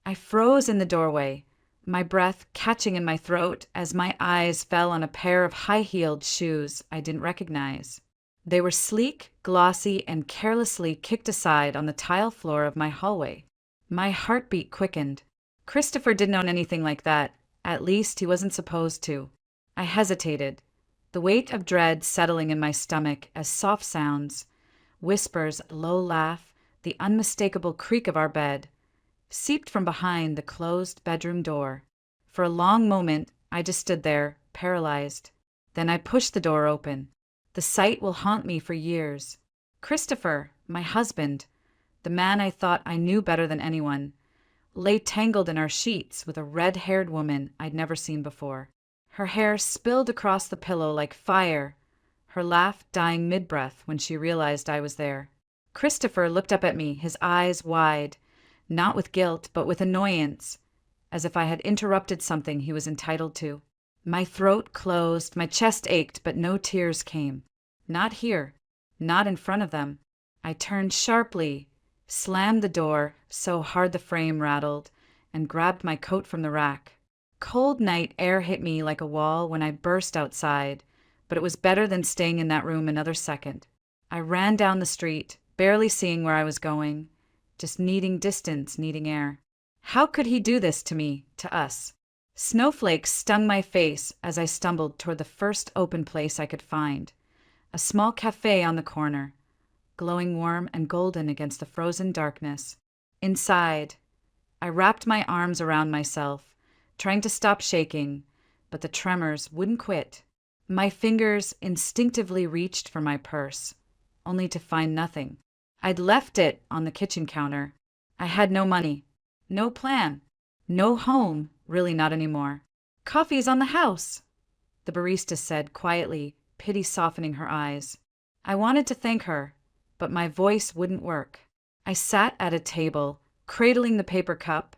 I froze in the doorway, my breath catching in my throat as my eyes fell on a pair of high-heeled shoes I didn't recognize. They were sleek, glossy, and carelessly kicked aside on the tile floor of my hallway. My heartbeat quickened. Christopher didn't own anything like that. At least he wasn't supposed to. I hesitated, the weight of dread settling in my stomach as soft sounds, whispers, a low laugh, the unmistakable creak of our bed, seeped from behind the closed bedroom door. For a long moment, I just stood there, paralyzed. Then I pushed the door open. The sight will haunt me for years. Christopher, my husband, the man I thought I knew better than anyone, lay tangled in our sheets with a red-haired woman I'd never seen before. Her hair spilled across the pillow like fire, her laugh dying mid-breath when she realized I was there. Christopher looked up at me, his eyes wide, not with guilt, but with annoyance, as if I had interrupted something he was entitled to. My throat closed, my chest ached, but no tears came. Not here, not in front of them. I turned sharply, slammed the door so hard the frame rattled, and grabbed my coat from the rack. Cold night air hit me like a wall when I burst outside, but it was better than staying in that room another second. I ran down the street, barely seeing where I was going, just needing distance, needing air. How could he do this to me, to us? Snowflakes stung my face as I stumbled toward the first open place I could find, a small cafe on the corner, glowing warm and golden against the frozen darkness. Inside, I wrapped my arms around myself, trying to stop shaking, but the tremors wouldn't quit. My fingers instinctively reached for my purse, only to find nothing. I'd left it on the kitchen counter. I had no money, no plan, no home, really not anymore. "Coffee's on the house," the barista said quietly, pity softening her eyes. I wanted to thank her, but my voice wouldn't work. I sat at a table, cradling the paper cup,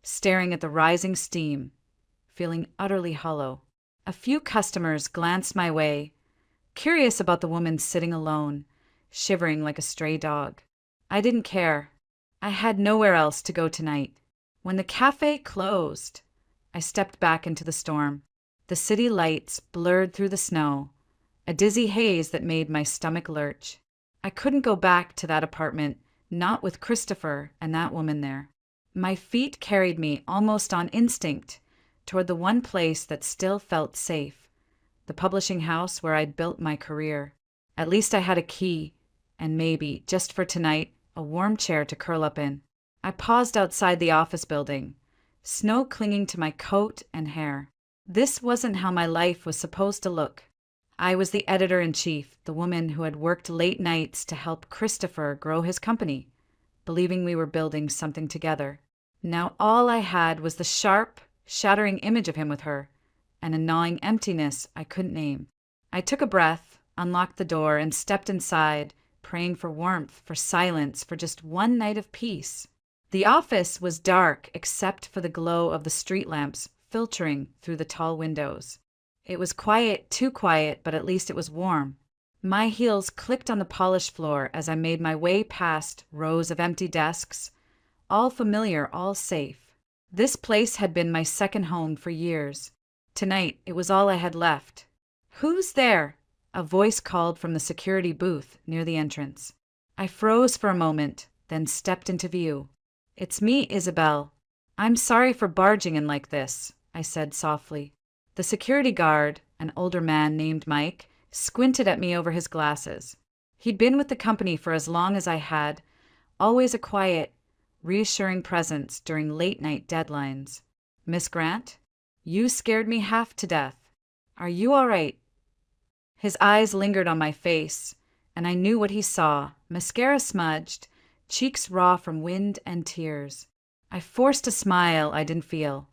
staring at the rising steam, feeling utterly hollow. A few customers glanced my way, curious about the woman sitting alone, shivering like a stray dog. I didn't care. I had nowhere else to go tonight. When the cafe closed, I stepped back into the storm. The city lights blurred through the snow, a dizzy haze that made my stomach lurch. I couldn't go back to that apartment, not with Christopher and that woman there. My feet carried me almost on instinct toward the one place that still felt safe, the publishing house where I'd built my career. At least I had a key, and maybe, just for tonight, a warm chair to curl up in. I paused outside the office building, snow clinging to my coat and hair. This wasn't how my life was supposed to look. I was the editor-in-chief, the woman who had worked late nights to help Christopher grow his company, believing we were building something together. Now all I had was the sharp, shattering image of him with her, and a gnawing emptiness I couldn't name. I took a breath, unlocked the door, and stepped inside, praying for warmth, for silence, for just one night of peace. The office was dark except for the glow of the street lamps filtering through the tall windows. It was quiet, too quiet, but at least it was warm. My heels clicked on the polished floor as I made my way past rows of empty desks, all familiar, all safe. This place had been my second home for years. Tonight, it was all I had left. "Who's there?" a voice called from the security booth near the entrance. I froze for a moment, then stepped into view. "It's me, Isabel. I'm sorry for barging in like this," I said softly. The security guard, an older man named Mike, squinted at me over his glasses. He'd been with the company for as long as I had, always a quiet, reassuring presence during late-night deadlines. "Miss Grant, you scared me half to death. Are you all right?" His eyes lingered on my face, and I knew what he saw, mascara smudged, cheeks raw from wind and tears. I forced a smile I didn't feel.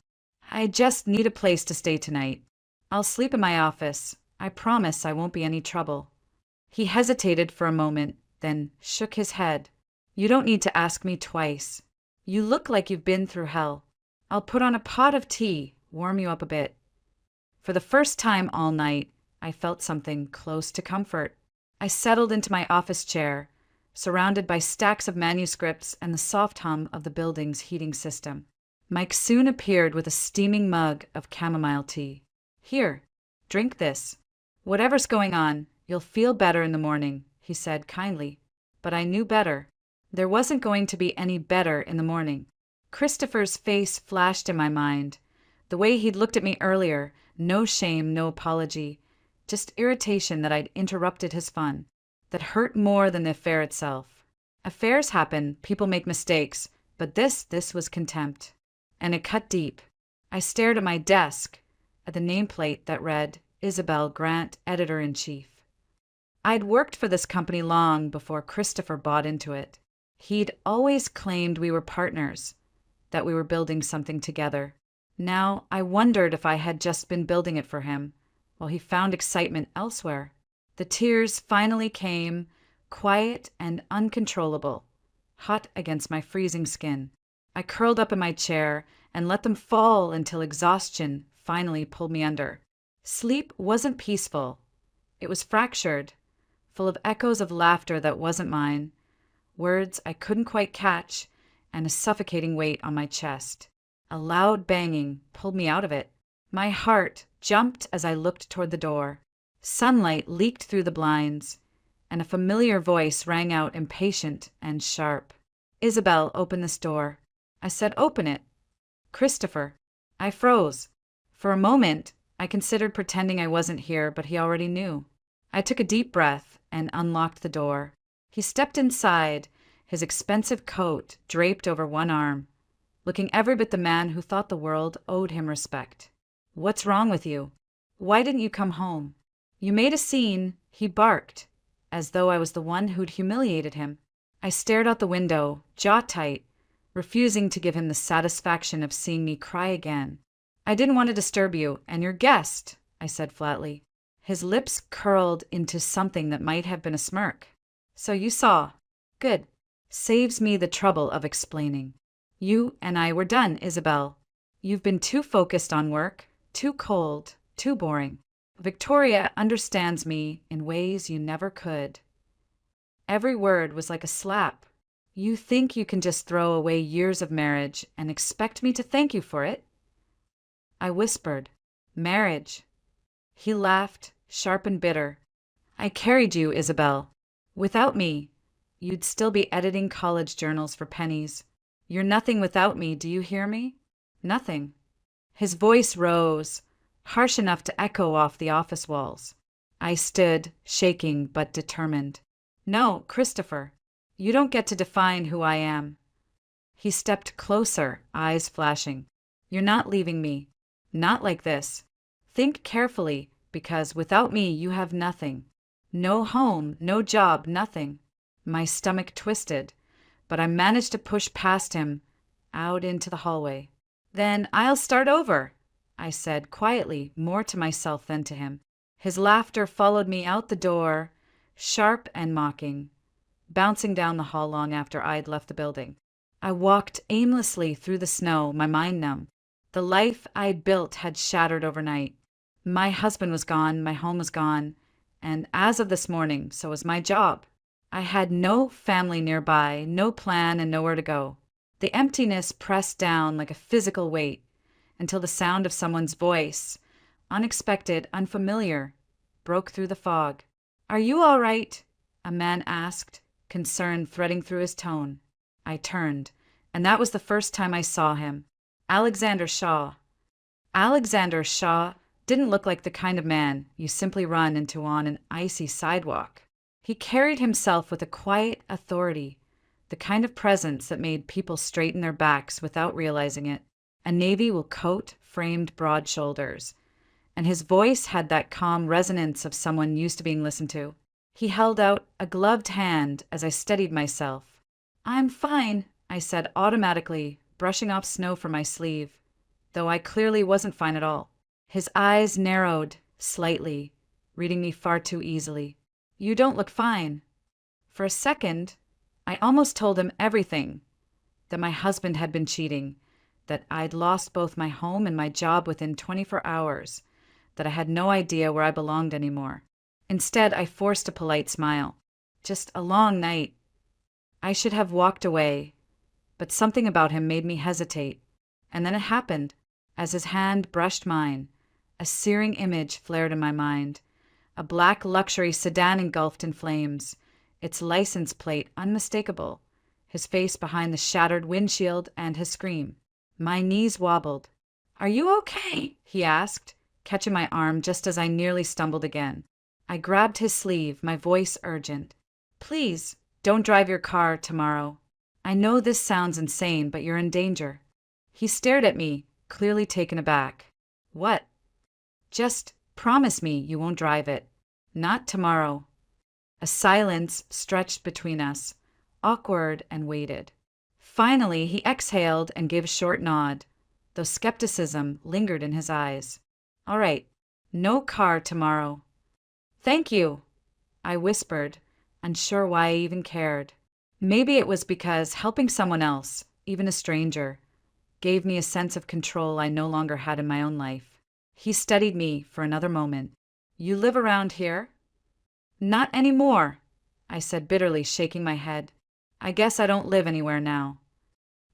"I just need a place to stay tonight. I'll sleep in my office. I promise I won't be any trouble." He hesitated for a moment, then shook his head. "You don't need to ask me twice. You look like you've been through hell. I'll put on a pot of tea, warm you up a bit." For the first time all night, I felt something close to comfort. I settled into my office chair, surrounded by stacks of manuscripts and the soft hum of the building's heating system. Mike soon appeared with a steaming mug of chamomile tea. "Here, drink this. Whatever's going on, you'll feel better in the morning," he said kindly. But I knew better. There wasn't going to be any better in the morning. Christopher's face flashed in my mind. The way he'd looked at me earlier, no shame, no apology, just irritation that I'd interrupted his fun. That hurt more than the affair itself. Affairs happen, people make mistakes, but this was contempt. And it cut deep. I stared at my desk, at the nameplate that read, Isabel Grant, Editor-in-Chief. I'd worked for this company long before Christopher bought into it. He'd always claimed we were partners, that we were building something together. Now I wondered if I had just been building it for him, while he found excitement elsewhere. The tears finally came, quiet and uncontrollable, hot against my freezing skin. I curled up in my chair and let them fall until exhaustion finally pulled me under. Sleep wasn't peaceful. It was fractured, full of echoes of laughter that wasn't mine, words I couldn't quite catch, and a suffocating weight on my chest. A loud banging pulled me out of it. My heart jumped as I looked toward the door. Sunlight leaked through the blinds, and a familiar voice rang out impatient and sharp. "Isabel, open this door." I said, "Open it." "Christopher." I froze. For a moment, I considered pretending I wasn't here, but he already knew. I took a deep breath and unlocked the door. He stepped inside, his expensive coat draped over one arm, looking every bit the man who thought the world owed him respect. "What's wrong with you? Why didn't you come home?" "You made a scene," he barked, as though I was the one who'd humiliated him. I stared out the window, jaw tight, refusing to give him the satisfaction of seeing me cry again. "I didn't want to disturb you, and your guest," I said flatly. His lips curled into something that might have been a smirk. "So you saw. Good. Saves me the trouble of explaining. You and I were done, Isabel. You've been too focused on work, too cold, too boring. Victoria understands me in ways you never could." Every word was like a slap. "You think you can just throw away years of marriage and expect me to thank you for it?" I whispered, "Marriage." He laughed, sharp and bitter. "I carried you, Isabel. Without me, you'd still be editing college journals for pennies. You're nothing without me, do you hear me? Nothing." His voice rose, harsh enough to echo off the office walls. I stood, shaking but determined. "No, Christopher, you don't get to define who I am." He stepped closer, eyes flashing. "You're not leaving me. Not like this. Think carefully, because without me you have nothing. No home, no job, nothing." My stomach twisted, but I managed to push past him, out into the hallway. "Then I'll start over," I said quietly, more to myself than to him. His laughter followed me out the door, sharp and mocking, bouncing down the hall long after I'd left the building. I walked aimlessly through the snow, my mind numb. The life I'd built had shattered overnight. My husband was gone, my home was gone, and as of this morning, so was my job. I had no family nearby, no plan, and nowhere to go. The emptiness pressed down like a physical weight until the sound of someone's voice, unexpected, unfamiliar, broke through the fog. "Are you all right?" a man asked, concern threading through his tone. I turned, and that was the first time I saw him. Alexander Shaw. Alexander Shaw didn't look like the kind of man you simply run into on an icy sidewalk. He carried himself with a quiet authority, the kind of presence that made people straighten their backs without realizing it. A navy wool coat framed broad shoulders, and his voice had that calm resonance of someone used to being listened to. He held out a gloved hand as I steadied myself. "I'm fine," I said automatically, brushing off snow from my sleeve, though I clearly wasn't fine at all. His eyes narrowed slightly, reading me far too easily. "You don't look fine." For a second, I almost told him everything, that my husband had been cheating, that I'd lost both my home and my job within 24 hours, that I had no idea where I belonged anymore. Instead, I forced a polite smile. Just a long night. I should have walked away, but something about him made me hesitate. And then it happened. As his hand brushed mine, a searing image flared in my mind. A black luxury sedan engulfed in flames, its license plate unmistakable, his face behind the shattered windshield, and his scream. My knees wobbled. "Are you okay?" he asked, catching my arm just as I nearly stumbled again. I grabbed his sleeve, my voice urgent. "Please, don't drive your car tomorrow. I know this sounds insane, but you're in danger." He stared at me, clearly taken aback. "What?" "Just promise me you won't drive it. Not tomorrow." A silence stretched between us, awkward and weighted. Finally, he exhaled and gave a short nod, though skepticism lingered in his eyes. "All right, no car tomorrow." "Thank you," I whispered, unsure why I even cared. Maybe it was because helping someone else, even a stranger, gave me a sense of control I no longer had in my own life. He studied me for another moment. "You live around here?" "Not anymore," I said bitterly, shaking my head. "I guess I don't live anywhere now."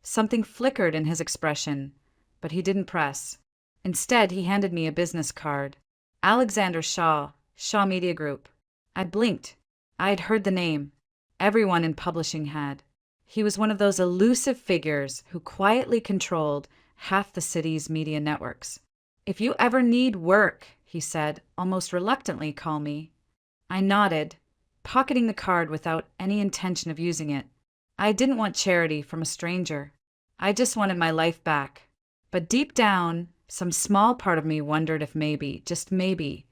Something flickered in his expression, but he didn't press. Instead, he handed me a business card. Alexander Shaw, Shaw Media Group. I blinked. I had heard the name. Everyone in publishing had. He was one of those elusive figures who quietly controlled half the city's media networks. "If you ever need work," he said, almost reluctantly, "call me." I nodded, pocketing the card without any intention of using it. I didn't want charity from a stranger. I just wanted my life back. But deep down, some small part of me wondered if maybe, just maybe,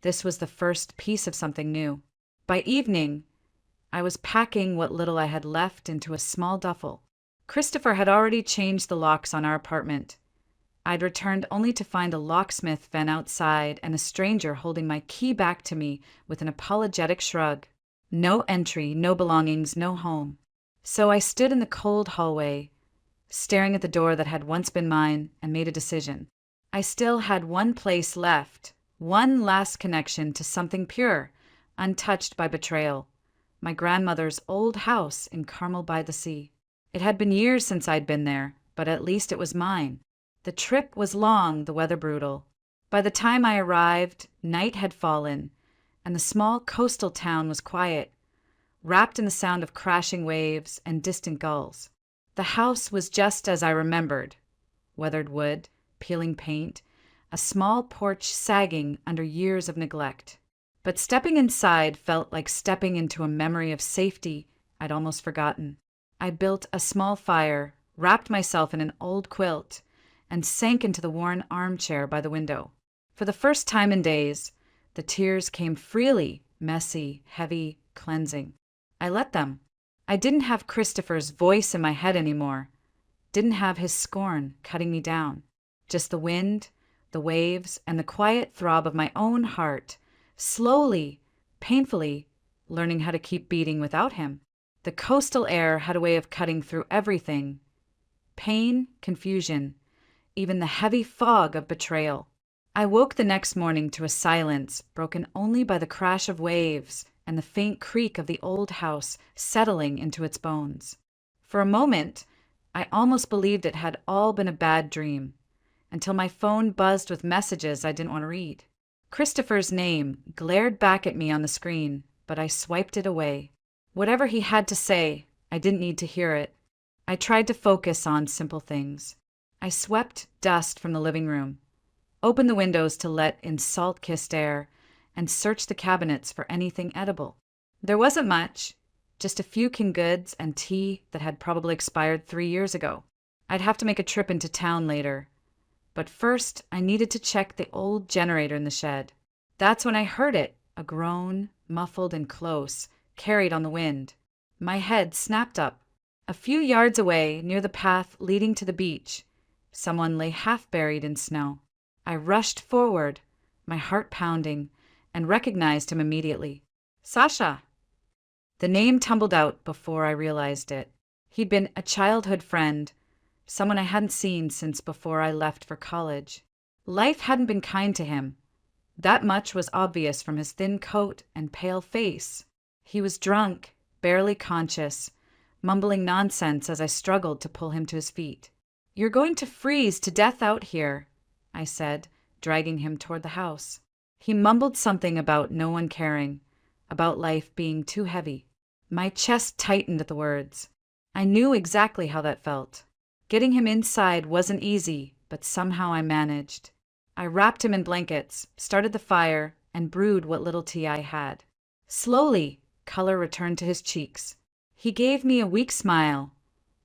this was the first piece of something new. By evening, I was packing what little I had left into a small duffel. Christopher had already changed the locks on our apartment. I'd returned only to find a locksmith van outside and a stranger holding my key back to me with an apologetic shrug. No entry, no belongings, no home. So I stood in the cold hallway, staring at the door that had once been mine, and made a decision. I still had one place left, one last connection to something pure, untouched by betrayal. My grandmother's old house in Carmel by the Sea. It had been years since I'd been there, but at least it was mine. The trip was long, the weather brutal. By the time I arrived, night had fallen, and the small coastal town was quiet, wrapped in the sound of crashing waves and distant gulls. The house was just as I remembered. Weathered wood, peeling paint, a small porch sagging under years of neglect. But stepping inside felt like stepping into a memory of safety I'd almost forgotten. I built a small fire, wrapped myself in an old quilt, and sank into the worn armchair by the window. For the first time in days, the tears came freely, messy, heavy, cleansing. I let them. I didn't have Christopher's voice in my head anymore. Didn't have his scorn cutting me down. Just the wind, the waves, and the quiet throb of my own heart, slowly, painfully, learning how to keep beating without him. The coastal air had a way of cutting through everything. Pain, confusion, even the heavy fog of betrayal. I woke the next morning to a silence broken only by the crash of waves and the faint creak of the old house settling into its bones. For a moment, I almost believed it had all been a bad dream, until my phone buzzed with messages I didn't want to read. Christopher's name glared back at me on the screen, but I swiped it away. Whatever he had to say, I didn't need to hear it. I tried to focus on simple things. I swept dust from the living room, opened the windows to let in salt-kissed air, and searched the cabinets for anything edible. There wasn't much, just a few canned goods and tea that had probably expired 3 years ago. I'd have to make a trip into town later. But first, I needed to check the old generator in the shed. That's when I heard it, a groan, muffled and close, carried on the wind. My head snapped up. A few yards away, near the path leading to the beach, someone lay half buried in snow. I rushed forward, my heart pounding, and recognized him immediately. Sasha! The name tumbled out before I realized it. He'd been a childhood friend, someone I hadn't seen since before I left for college. Life hadn't been kind to him. That much was obvious from his thin coat and pale face. He was drunk, barely conscious, mumbling nonsense as I struggled to pull him to his feet. "You're going to freeze to death out here," I said, dragging him toward the house. He mumbled something about no one caring, about life being too heavy. My chest tightened at the words. I knew exactly how that felt. Getting him inside wasn't easy, but somehow I managed. I wrapped him in blankets, started the fire, and brewed what little tea I had. Slowly, color returned to his cheeks. He gave me a weak smile,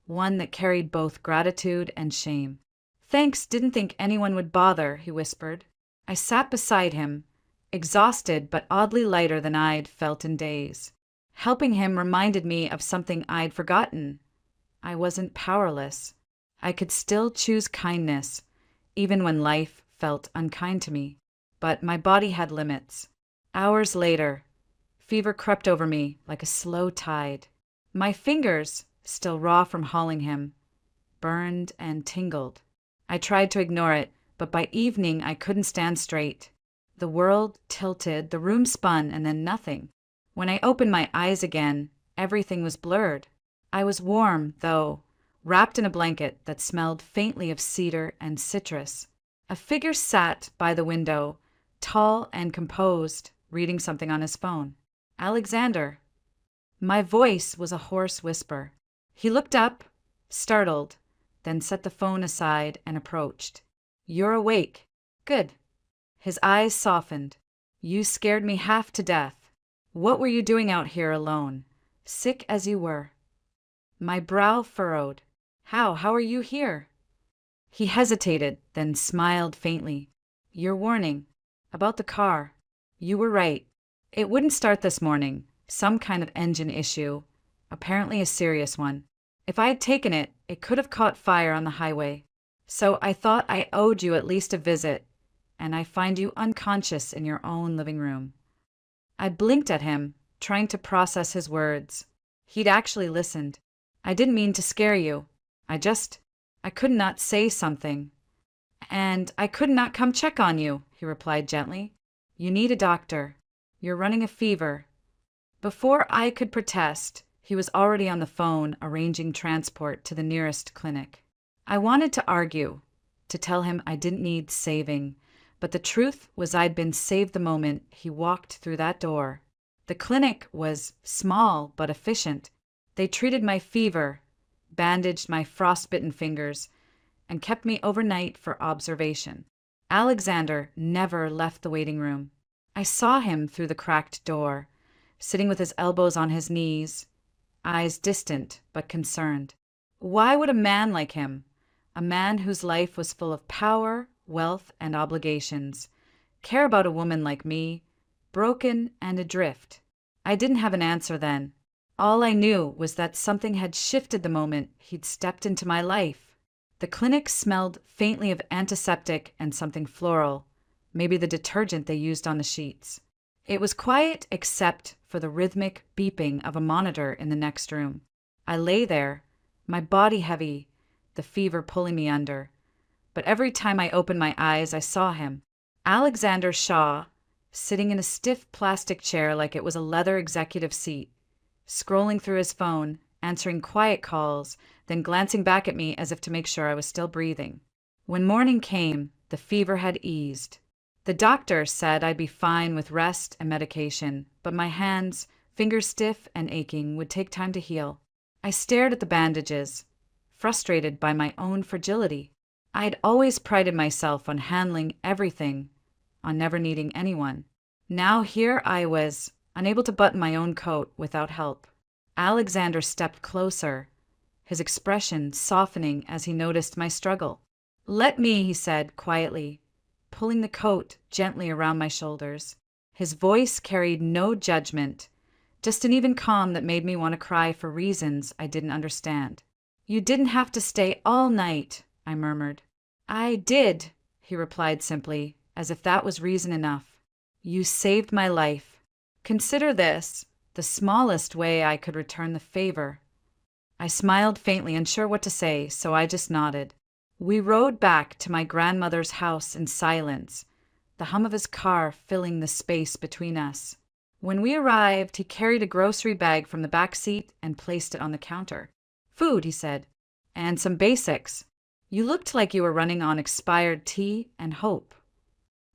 one that carried both gratitude and shame. "Thanks, didn't think anyone would bother," he whispered. I sat beside him, exhausted but oddly lighter than I'd felt in days. Helping him reminded me of something I'd forgotten. I wasn't powerless. I could still choose kindness, even when life felt unkind to me. But my body had limits. Hours later, fever crept over me like a slow tide. My fingers, still raw from hauling him, burned and tingled. I tried to ignore it, but by evening I couldn't stand straight. The world tilted, the room spun, and then nothing. When I opened my eyes again, everything was blurred. I was warm, though, wrapped in a blanket that smelled faintly of cedar and citrus. A figure sat by the window, tall and composed, reading something on his phone. "Alexander." My voice was a hoarse whisper. He looked up, startled, then set the phone aside and approached. "You're awake. Good." His eyes softened. "You scared me half to death. What were you doing out here alone, sick as you were?" My brow furrowed. How are you here?" He hesitated, then smiled faintly. "Your warning. About the car. You were right. It wouldn't start this morning. Some kind of engine issue. Apparently a serious one. If I had taken it, it could have caught fire on the highway. So I thought I owed you at least a visit, and I find you unconscious in your own living room." I blinked at him, trying to process his words. He'd actually listened. "I didn't mean to scare you. I could not say something. And I could not come check on you," he replied gently. "You need a doctor. You're running a fever." Before I could protest, he was already on the phone arranging transport to the nearest clinic. I wanted to argue, to tell him I didn't need saving, but the truth was I'd been saved the moment he walked through that door. The clinic was small but efficient. They treated my fever, bandaged my frostbitten fingers, and kept me overnight for observation. Alexander never left the waiting room. I saw him through the cracked door, sitting with his elbows on his knees, eyes distant but concerned. Why would a man like him, a man whose life was full of power, wealth, and obligations, care about a woman like me, broken and adrift? I didn't have an answer then. All I knew was that something had shifted the moment he'd stepped into my life. The clinic smelled faintly of antiseptic and something floral, maybe the detergent they used on the sheets. It was quiet except for the rhythmic beeping of a monitor in the next room. I lay there, my body heavy, the fever pulling me under. But every time I opened my eyes, I saw him. Alexander Shaw, sitting in a stiff plastic chair like it was a leather executive seat, scrolling through his phone, answering quiet calls, then glancing back at me as if to make sure I was still breathing. When morning came, the fever had eased. The doctor said I'd be fine with rest and medication, but my hands, fingers stiff and aching, would take time to heal. I stared at the bandages, frustrated by my own fragility. I'd always prided myself on handling everything, on never needing anyone. Now here I was, unable to button my own coat without help. Alexander stepped closer, his expression softening as he noticed my struggle. "Let me," he said quietly, pulling the coat gently around my shoulders. His voice carried no judgment, just an even calm that made me want to cry for reasons I didn't understand. "You didn't have to stay all night," I murmured. "I did," he replied simply, as if that was reason enough. "You saved my life. Consider this the smallest way I could return the favor." I smiled faintly, unsure what to say, so I just nodded. We rode back to my grandmother's house in silence, the hum of his car filling the space between us. When we arrived, he carried a grocery bag from the back seat and placed it on the counter. "Food," he said, "and some basics. You looked like you were running on expired tea and hope.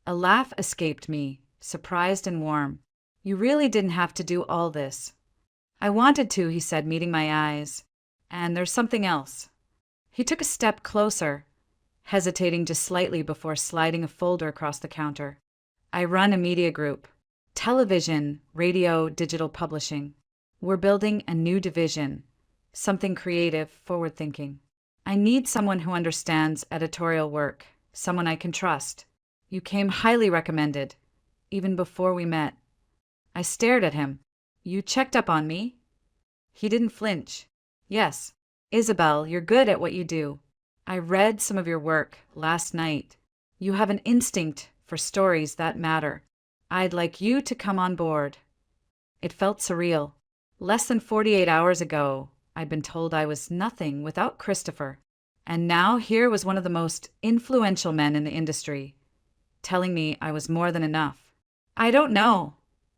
A laugh escaped me, surprised and warm. You really didn't have to do all this. I wanted to, he said, meeting my eyes. And there's something else. He took a step closer, hesitating just slightly before sliding a folder across the counter. I run a media group. Television, radio, digital publishing. We're building a new division. Something creative, forward-thinking. I need someone who understands editorial work, someone I can trust. You came highly recommended, even before we met. I stared at him. You checked up on me? He didn't flinch. Yes. Isabel, you're good at what you do. I read some of your work last night. You have an instinct for stories that matter. I'd like you to come on board. It felt surreal. Less than 48 hours ago, I'd been told I was nothing without Christopher. And now here was one of the most influential men in the industry, telling me I was more than enough. I don't know,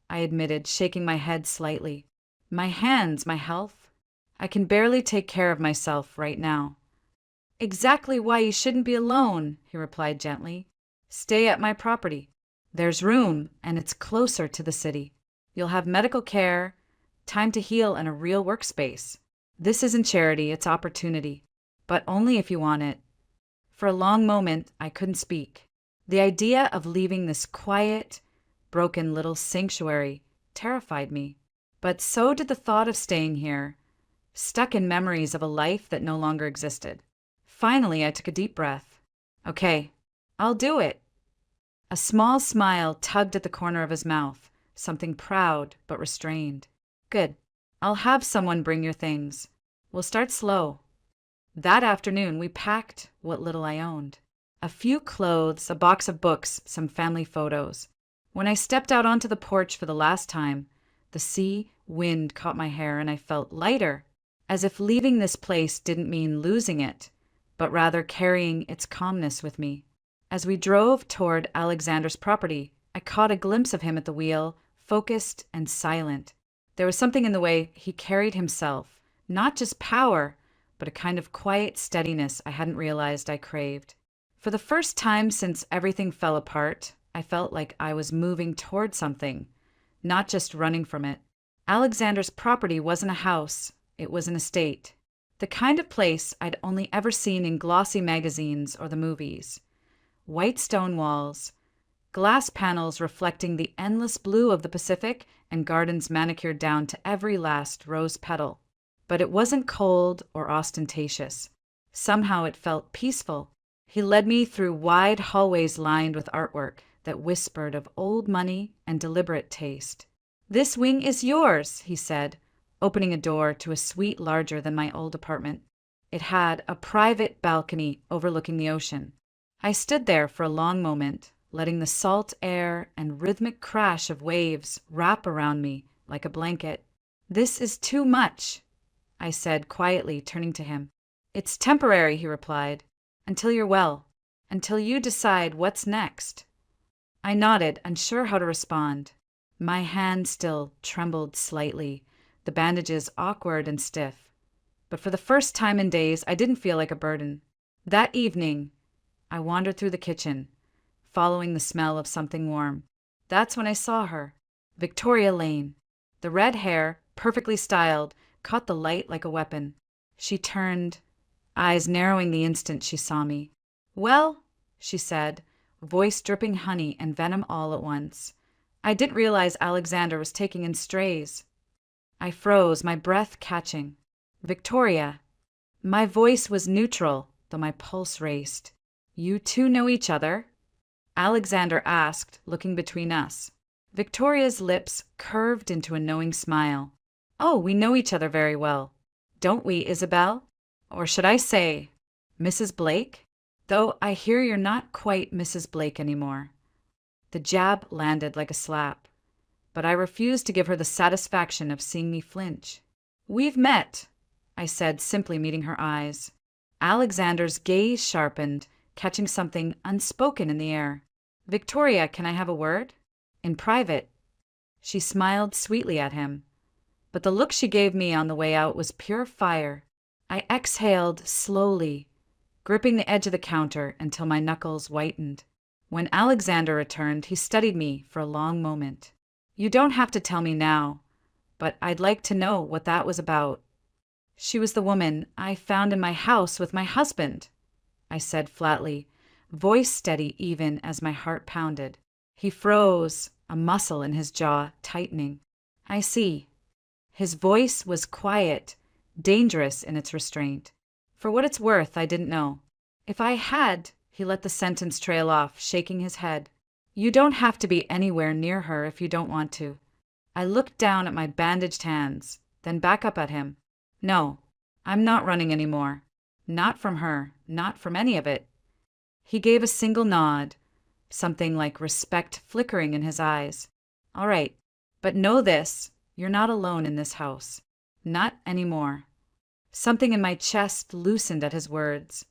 I admitted, shaking my head slightly. My hands, my health. I can barely take care of myself right now. Exactly why you shouldn't be alone, he replied gently. Stay at my property. There's room, and it's closer to the city. You'll have medical care, time to heal, and a real workspace. This isn't charity, it's opportunity. But only if you want it. For a long moment, I couldn't speak. The idea of leaving this quiet, broken little sanctuary terrified me. But so did the thought of staying here, stuck in memories of a life that no longer existed. Finally, I took a deep breath. Okay, I'll do it. A small smile tugged at the corner of his mouth, something proud but restrained. Good. I'll have someone bring your things. We'll start slow. That afternoon, we packed what little I owned. A few clothes, a box of books, some family photos. When I stepped out onto the porch for the last time, the sea wind caught my hair and I felt lighter, as if leaving this place didn't mean losing it, but rather carrying its calmness with me. As we drove toward Alexander's property, I caught a glimpse of him at the wheel, focused and silent. There was something in the way he carried himself, not just power, but a kind of quiet steadiness I hadn't realized I craved. For the first time since everything fell apart, I felt like I was moving toward something, not just running from it. Alexander's property wasn't a house, it was an estate. The kind of place I'd only ever seen in glossy magazines or the movies. White stone walls, glass panels reflecting the endless blue of the Pacific, and gardens manicured down to every last rose petal. But it wasn't cold or ostentatious. Somehow it felt peaceful. He led me through wide hallways lined with artwork that whispered of old money and deliberate taste. This wing is yours, he said, opening a door to a suite larger than my old apartment. It had a private balcony overlooking the ocean. I stood there for a long moment, letting the salt air and rhythmic crash of waves wrap around me like a blanket. This is too much, I said quietly, turning to him. It's temporary, he replied, until you're well, until you decide what's next. I nodded, unsure how to respond. My hand still trembled slightly, the bandages awkward and stiff. But for the first time in days, I didn't feel like a burden. That evening, I wandered through the kitchen, following the smell of something warm. That's when I saw her, Victoria Lane. The red hair, perfectly styled, caught the light like a weapon. She turned, eyes narrowing the instant she saw me. Well, she said, voice dripping honey and venom all at once. I didn't realize Alexander was taking in strays. I froze, my breath catching. Victoria. My voice was neutral, though my pulse raced. You two know each other? Alexander asked, looking between us. Victoria's lips curved into a knowing smile. Oh, we know each other very well. Don't we, Isabel? Or should I say, Mrs. Blake? Though I hear you're not quite Mrs. Blake anymore. The jab landed like a slap, but I refused to give her the satisfaction of seeing me flinch. We've met, I said, simply meeting her eyes. Alexander's gaze sharpened, catching something unspoken in the air. Victoria, can I have a word? In private. She smiled sweetly at him, but the look she gave me on the way out was pure fire. I exhaled slowly, gripping the edge of the counter until my knuckles whitened. When Alexander returned, he studied me for a long moment. "You don't have to tell me now, but I'd like to know what that was about." "She was the woman I found in my house with my husband," I said flatly, voice steady even as my heart pounded. He froze, a muscle in his jaw tightening. "I see." His voice was quiet, dangerous in its restraint. For what it's worth, I didn't know. If I had, he let the sentence trail off, shaking his head. "You don't have to be anywhere near her if you don't want to." I looked down at my bandaged hands, then back up at him. "No, I'm not running anymore. Not from her, not from any of it." He gave a single nod, something like respect flickering in his eyes. "All right, but know this, you're not alone in this house. Not anymore." Something in my chest loosened at his words,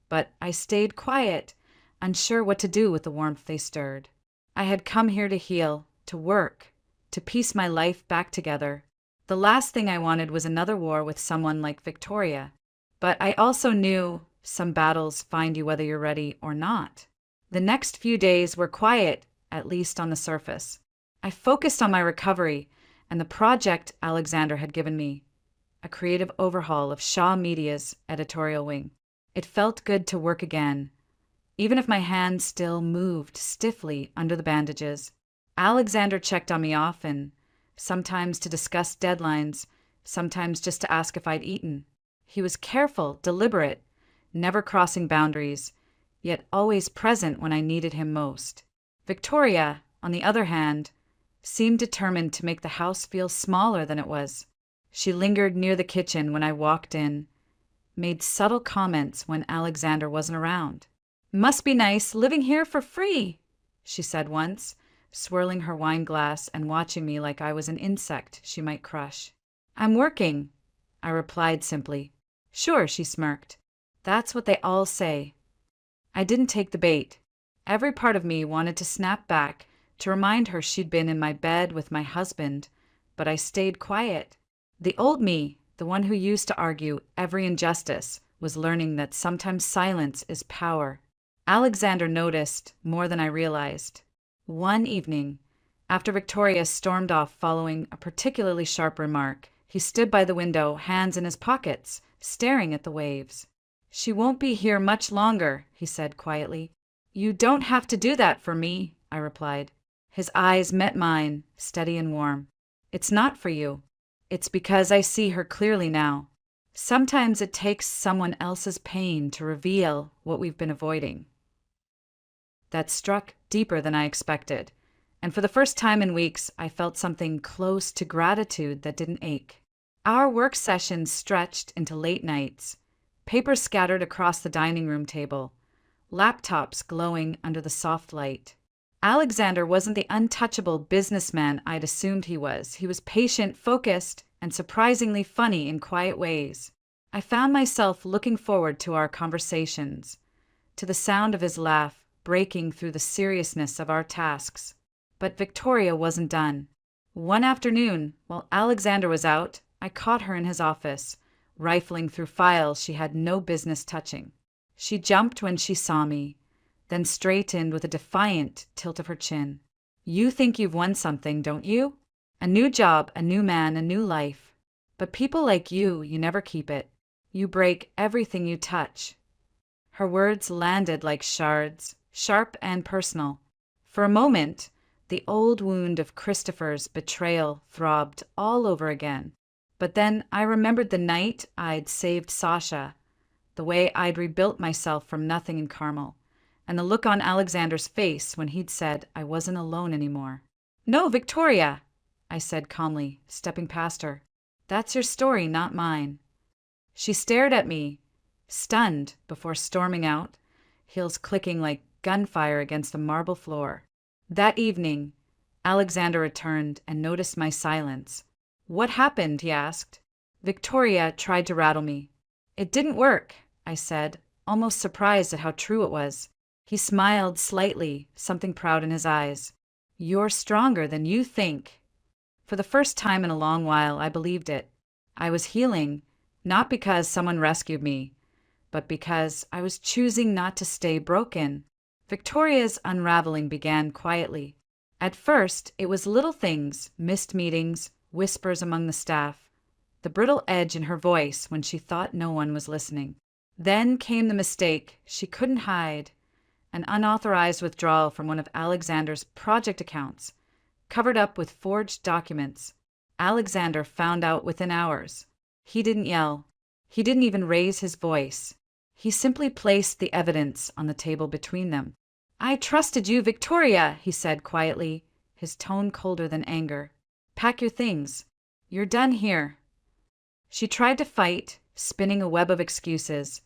but I stayed quiet, unsure what to do with the warmth they stirred. I had come here to heal, to work, to piece my life back together. The last thing I wanted was another war with someone like Victoria. But I also knew some battles find you whether you're ready or not. The next few days were quiet, at least on the surface. I focused on my recovery and the project Alexander had given me, a creative overhaul of Shaw Media's editorial wing. It felt good to work again, even if my hands still moved stiffly under the bandages. Alexander checked on me often, sometimes to discuss deadlines, sometimes just to ask if I'd eaten. He was careful, deliberate, never crossing boundaries, yet always present when I needed him most. Victoria, on the other hand, seemed determined to make the house feel smaller than it was. She lingered near the kitchen when I walked in, made subtle comments when Alexander wasn't around. "Must be nice living here for free," she said once, swirling her wine glass and watching me like I was an insect she might crush. "I'm working," I replied simply. "Sure," she smirked. "That's what they all say." I didn't take the bait. Every part of me wanted to snap back, to remind her she'd been in my bed with my husband, but I stayed quiet. The old me, the one who used to argue every injustice, was learning that sometimes silence is power. Alexander noticed more than I realized. One evening, after Victoria stormed off following a particularly sharp remark, he stood by the window, hands in his pockets, staring at the waves. "She won't be here much longer," he said quietly. "You don't have to do that for me," I replied. His eyes met mine, steady and warm. "It's not for you. It's because I see her clearly now. Sometimes it takes someone else's pain to reveal what we've been avoiding." That struck deeper than I expected, and for the first time in weeks, I felt something close to gratitude that didn't ache. Our work sessions stretched into late nights, papers scattered across the dining room table, laptops glowing under the soft light. Alexander wasn't the untouchable businessman I'd assumed he was. He was patient, focused, and surprisingly funny in quiet ways. I found myself looking forward to our conversations, to the sound of his laugh breaking through the seriousness of our tasks. But Victoria wasn't done. One afternoon, while Alexander was out, I caught her in his office, rifling through files she had no business touching. She jumped when she saw me, then straightened with a defiant tilt of her chin. "You think you've won something, don't you? A new job, a new man, a new life. But people like you never keep it. You break everything you touch." Her words landed like shards, sharp and personal. For a moment, the old wound of Christopher's betrayal throbbed all over again. But then I remembered the night I'd saved Sasha, the way I'd rebuilt myself from nothing in Carmel, and the look on Alexander's face when he'd said I wasn't alone anymore. "No, Victoria," I said calmly, stepping past her. "That's your story, not mine." She stared at me, stunned, before storming out, heels clicking like gunfire against the marble floor. That evening, Alexander returned and noticed my silence. "What happened?" he asked. Victoria tried to rattle me. "It didn't work," I said, almost surprised at how true it was. He smiled slightly, something proud in his eyes. "You're stronger than you think." For the first time in a long while, I believed it. I was healing, not because someone rescued me, but because I was choosing not to stay broken. Victoria's unraveling began quietly. At first, it was little things, missed meetings, whispers among the staff, the brittle edge in her voice when she thought no one was listening. Then came the mistake she couldn't hide, an unauthorized withdrawal from one of Alexander's project accounts, covered up with forged documents. Alexander found out within hours. He didn't yell. He didn't even raise his voice. He simply placed the evidence on the table between them. "I trusted you, Victoria," he said quietly, his tone colder than anger. "Pack your things. You're done here." She tried to fight, spinning a web of excuses,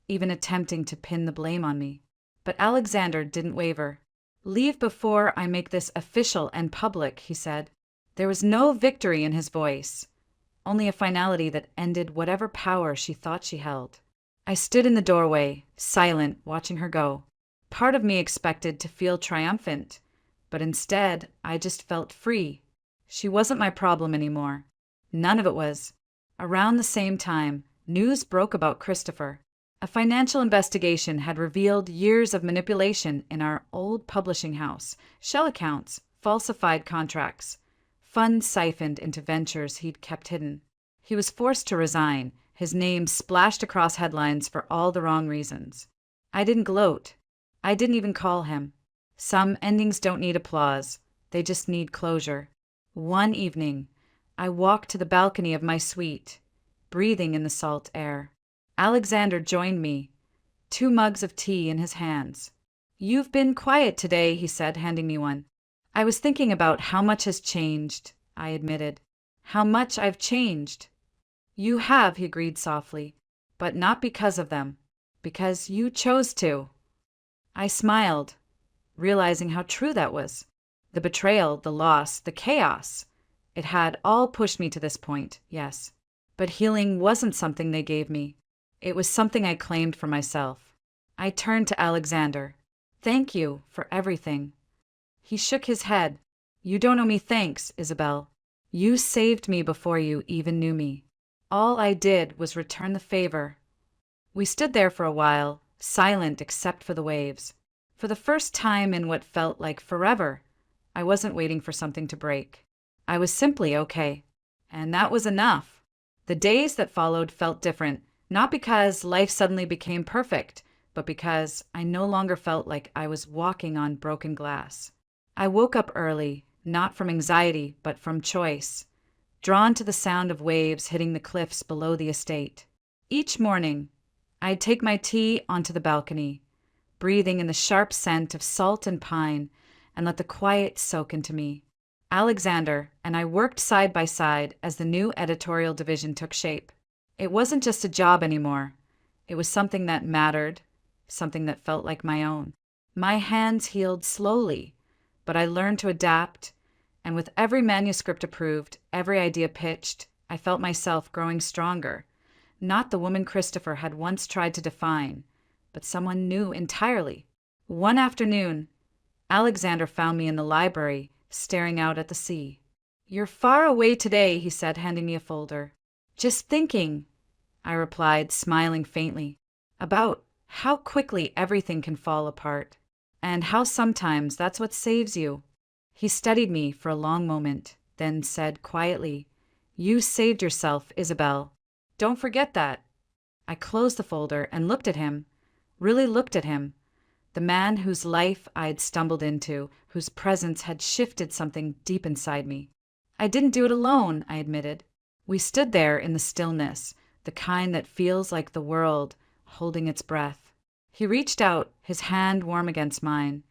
even attempting to pin the blame on me. But Alexander didn't waver. "Leave before I make this official and public," he said. There was no victory in his voice, only a finality that ended whatever power she thought she held. I stood in the doorway, silent, watching her go. Part of me expected to feel triumphant, but instead, I just felt free. She wasn't my problem anymore. None of it was. Around the same time, news broke about Christopher. A financial investigation had revealed years of manipulation in our old publishing house, shell accounts, falsified contracts, funds siphoned into ventures he'd kept hidden. He was forced to resign, his name splashed across headlines for all the wrong reasons. I didn't gloat. I didn't even call him. Some endings don't need applause. They just need closure. One evening, I walked to the balcony of my suite, breathing in the salt air. Alexander joined me, 2 mugs of tea in his hands. "You've been quiet today," he said, handing me one. "I was thinking about how much has changed," I admitted. "How much I've changed." "You have," he agreed softly, "but not because of them. Because you chose to." I smiled, realizing how true that was. The betrayal, the loss, the chaos. It had all pushed me to this point, yes. But healing wasn't something they gave me. It was something I claimed for myself. I turned to Alexander. "Thank you for everything." He shook his head. "You don't owe me thanks, Isabel. You saved me before you even knew me. All I did was return the favor." We stood there for a while, silent except for the waves. For the first time in what felt like forever, I wasn't waiting for something to break. I was simply okay. And that was enough. The days that followed felt different, not because life suddenly became perfect, but because I no longer felt like I was walking on broken glass. I woke up early, not from anxiety, but from choice, drawn to the sound of waves hitting the cliffs below the estate. Each morning, I'd take my tea onto the balcony, breathing in the sharp scent of salt and pine, and let the quiet soak into me. Alexander and I worked side by side as the new editorial division took shape. It wasn't just a job anymore. It was something that mattered, something that felt like my own. My hands healed slowly, but I learned to adapt, and with every manuscript approved, every idea pitched, I felt myself growing stronger. Not the woman Christopher had once tried to define, but someone new entirely. One afternoon, Alexander found me in the library, staring out at the sea. "You're far away today," he said, handing me a folder. "Just thinking," I replied, smiling faintly, "about how quickly everything can fall apart, and how sometimes that's what saves you." He studied me for a long moment, then said quietly, "You saved yourself, Isabel. Don't forget that." I closed the folder and looked at him, really looked at him, the man whose life I'd stumbled into, whose presence had shifted something deep inside me. "I didn't do it alone," I admitted. We stood there in the stillness, the kind that feels like the world holding its breath. He reached out, his hand warm against mine.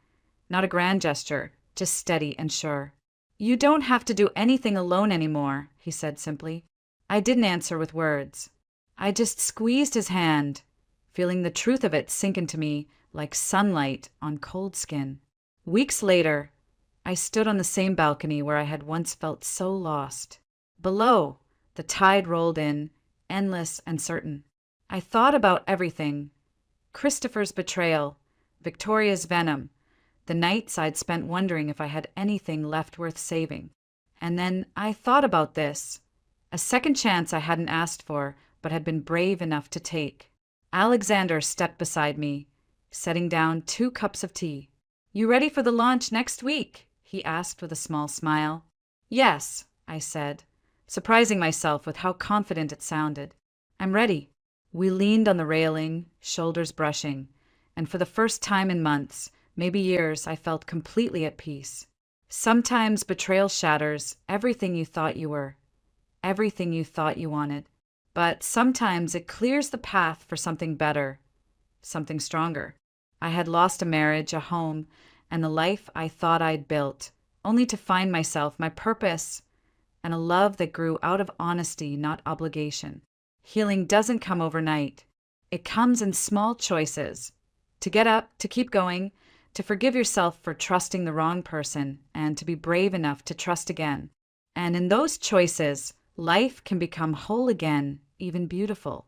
Not a grand gesture, just steady and sure. "You don't have to do anything alone anymore," he said simply. I didn't answer with words. I just squeezed his hand, feeling the truth of it sink into me like sunlight on cold skin. Weeks later, I stood on the same balcony where I had once felt so lost. Below, the tide rolled in, endless and certain. I thought about everything. Christopher's betrayal, Victoria's venom, the nights I'd spent wondering if I had anything left worth saving. And then I thought about this, a second chance I hadn't asked for, but had been brave enough to take. Alexander stepped beside me, setting down 2 cups of tea. "You ready for the launch next week?" he asked with a small smile. "Yes," I said, surprising myself with how confident it sounded. "I'm ready." We leaned on the railing, shoulders brushing, and for the first time in months, maybe years, I felt completely at peace. Sometimes betrayal shatters everything you thought you were, everything you thought you wanted. But sometimes it clears the path for something better, something stronger. I had lost a marriage, a home, and the life I thought I'd built, only to find myself, my purpose, and a love that grew out of honesty, not obligation. Healing doesn't come overnight. It comes in small choices. To get up, to keep going, to forgive yourself for trusting the wrong person, and to be brave enough to trust again. And in those choices, life can become whole again, even beautiful.